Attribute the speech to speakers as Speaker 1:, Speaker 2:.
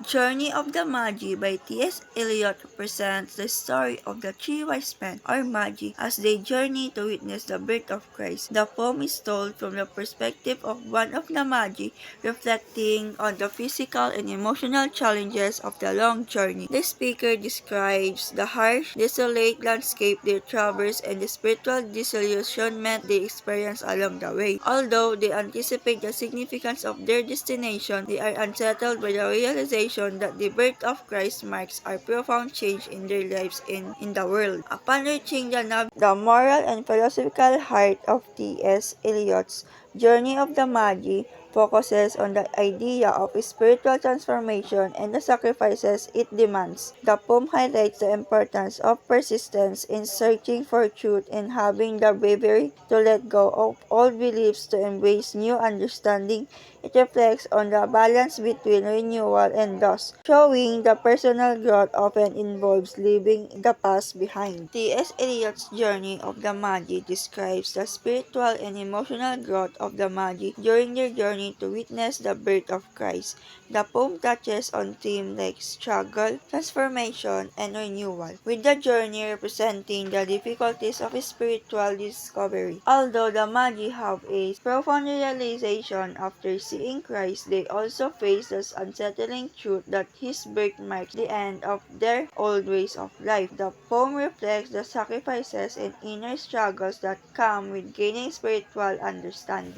Speaker 1: Journey of the Magi by T.S. Eliot represents the story of the three wise men, or Magi, as they journey to witness the birth of Christ. The poem is told from the perspective of one of the Magi, reflecting on the physical and emotional challenges of the long journey. The speaker describes the harsh, desolate landscape they traverse and the spiritual disillusionment they experience along the way. Although they anticipate the significance of their destination, they are unsettled by the realization that the birth of Christ marks a profound change in their lives and in the world. Upon reaching the moral and philosophical heart of T.S. Eliot's Journey of the Magi focuses on the idea of spiritual transformation and the sacrifices it demands. The poem highlights the importance of persistence in searching for truth and having the bravery to let go of old beliefs to embrace new understanding. It reflects on the balance between renewal and loss, showing the personal growth often involves leaving the past behind. T.S. Eliot's Journey of the Magi describes the spiritual and emotional growth of the Magi during their journey to witness the birth of Christ. The poem touches on themes like struggle, transformation, and renewal, with the journey representing the difficulties of spiritual discovery. Although the Magi have a profound realization after seeing Christ, they also face the unsettling truth that his birth marks the end of their old ways of life. The poem reflects the sacrifices and inner struggles that come with gaining spiritual understanding.